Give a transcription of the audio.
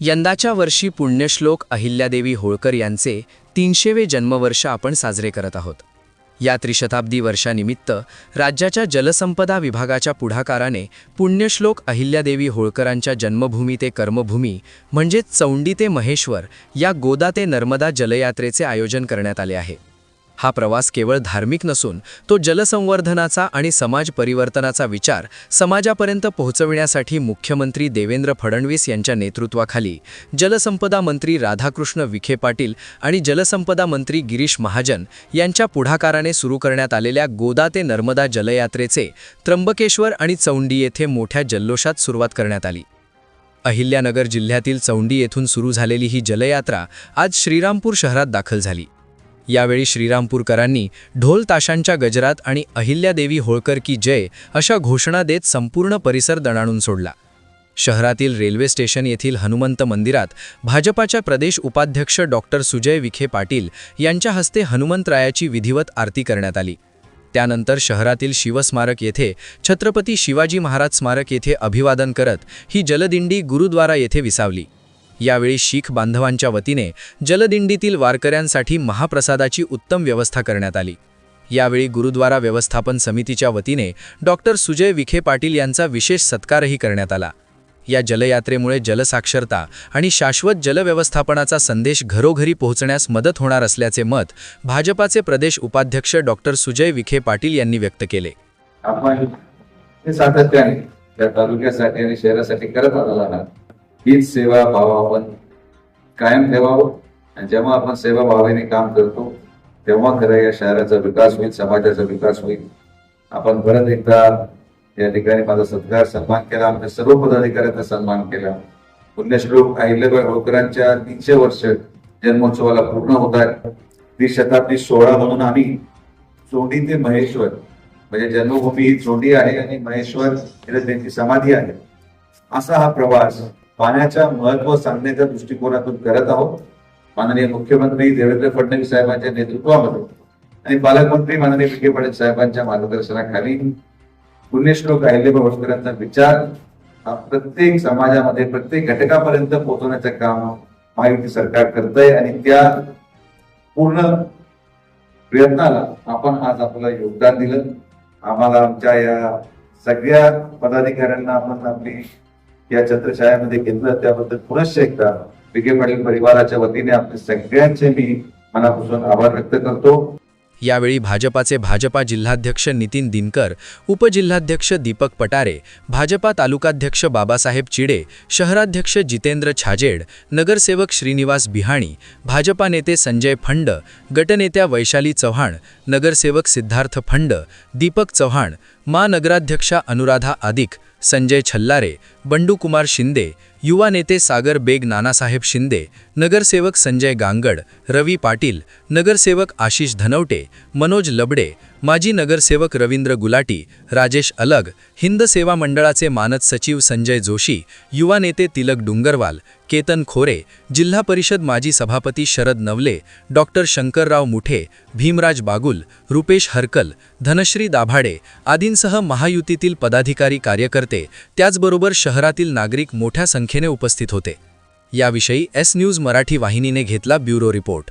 यंदाच्या वर्षी पुण्यश्लोक अहिल्यादेवी होळकर यांचे 300वे जन्मवर्ष आपण साजरे करत आहोत। या त्रिशताब्दी वर्षानिमित्त राज्याच्या जलसंपदा विभागाच्या पुढाकाराने पुण्यश्लोक अहिल्यादेवी होळकरांच्या जन्मभूमी ते कर्मभूमी म्हणजेच चौंडी ते महेश्वर या गोदा ते नर्मदा जलयात्रेचे आयोजन करण्यात आले आहे। हा प्रवास केवळ धार्मिक नसून तो जलसंवर्धनाचा आणि समाज परिवर्तनाचा विचार समाजापर्यंत पोहोचविण्यासाठी मुख्यमंत्री देवेंद्र फडणवीस यांच्या नेतृत्वाखाली जलसंपदा मंत्री राधाकृष्ण विखे पाटील आणि जलसंपदा मंत्री गिरीश महाजन यांच्या पुढाकाराने सुरू करण्यात आलेल्या गोदा ते नर्मदा जलयात्रेचे त्र्यंबकेश्वर आणि चौंडी येथे मोठ्या जल्लोषात सुरुवात करण्यात आली। अहिल्यानगर जिल्ह्यातील चौंडी येथून सुरू झालेली ही जलयात्रा आज श्रीरामपूर शहरात दाखल झाली। यावेळी श्रीरामपूरकरांनी ढोल ताशांच्या गजरात आणि अहिल्यादेवी होळकर की जय अशा घोषणा देत संपूर्ण परिसर दणाणून सोडला। शहरातील रेल्वे स्टेशन येथील हनुमंत मंदिरात भाजपाच्या प्रदेश उपाध्यक्ष डॉक्टर सुजय विखे पाटील यांच्या हस्ते हनुमंतरायाची विधिवत आरती करण्यात आली। त्यानंतर शहरातील शिवस्मारक येथे छत्रपती शिवाजी महाराज स्मारक येथे अभिवादन करत ही जलदिंडी गुरुद्वारा येथे विसावली। यावेळी शीख बांधवांच्या वतीने जलदिंडीतील वारकऱ्यांसाठी महाप्रसादाची उत्तम व्यवस्था करण्यात आली। यावेळी गुरुद्वारा व्यवस्थापन समितीच्या वतीने डॉक्टर सुजय विखे पाटील यांचा विशेष सत्कारही करण्यात आला। या जलयात्रेमुळे जलसाक्षरता आणि शाश्वत जलव्यवस्थापनाचा संदेश घरोघरी पोहोचण्यास मदत होणार असल्याचे मत भाजपाचे प्रदेश उपाध्यक्ष डॉक्टर सुजय विखे पाटील यांनी व्यक्त केले। आपण हे सातत्याने त्या तालुक्यासाठी आणि शहरासाठी करत आहोत। हीच सेवा भाव आपण कायम ठेवावं आणि जेव्हा आपण सेवा भावाने काम करतो तेव्हा खरं या शहराचा विकास होईल, समाजाचा विकास होईल। आपण परत एकदा या ठिकाणी माझा सत्कार सन्मान केला, आमच्या सर्व पदाधिकाऱ्यांचा सन्मान केला। पुण्यश्लोक अहिल्याबाई होळकरांच्या 300 वर्ष जन्मोत्सवाला पूर्ण होत आहे। त्रिशताब्दी सोहळा म्हणून आम्ही चौंडी ते महेश्वर म्हणजे जन्मभूमी ही चौंडी आहे आणि महेश्वर इथे त्यांची समाधी आहे असा हा प्रवास पाण्याच्या महत्व सांगण्याच्या दृष्टिकोनातून करत आहोत। माननीय मुख्यमंत्री देवेंद्र फडणवीस साहेबांच्या नेतृत्वामध्ये आणि पालकमंत्री माननीय विखे पाटील साहेबांच्या मार्गदर्शनाखाली पुण्यश्लोक अहिल्याबाई होळकरांचा विचार हा प्रत्येक समाजामध्ये प्रत्येक घटकापर्यंत पोहोचवण्याचं काम महायुती सरकार करतंय आणि त्या पूर्ण प्रयत्नाला आपण आज आपलं योगदान दिलं। आम्हाला आमच्या या सगळ्या पदाधिकाऱ्यांना आपण आपली या छत्रछायामध्ये घेतलं त्याबद्दल पुनश्च एकदा विखे पाटील परिवाराच्या वतीने आपले सगळ्यांचे मी मनापासून आभार व्यक्त करतो। यावेळी भाजपा जिल्हाध्यक्ष नितीन दिनकर, उपजिल्हाध्यक्ष दीपक पटारे, भाजपा तालुकाध्यक्ष बाबासाहेब चिडे, शहराध्यक्ष जितेंद्र छाजेड, नगरसेवक श्रीनिवास बिहाणी, भाजपा नेते संजय फंड, गटनेत्या वैशाली चव्हाण, नगरसेवक सिद्धार्थ फंड, दीपक चव्हाण, महानगराध्यक्षा अनुराधा आदिक, संजय छल्लारे, बंडू कुमार शिंदे, युवा नेते सागर बेग, नानासाहेब शिंदे, नगरसेवक संजय गांगड, रवी पाटील, नगरसेवक आशिष धनवटे, मनोज लबडे, माजी नगरसेवक रवींद्र गुलाटी, राजेश अलग, हिंद सेवा मंडळाचे मानद सचिव संजय जोशी, युवा नेते तिलक डुंगरवाल, केतन खोरे, जिल्हा परिषद माजी सभापती शरद नवले, डॉक्टर शंकरराव मुठे, भीमराज बागुल, रुपेश हरकल, धनश्री दाभाडे आदींसह महायुतीतील पदाधिकारी कार्यकर्ते त्याचबरोबर शहरातील नागरिक मोठ्या संख्येने उपस्थित होते। याविषयी एस न्यूज मराठी वाहिनीने घेतला ब्युरो रिपोर्ट।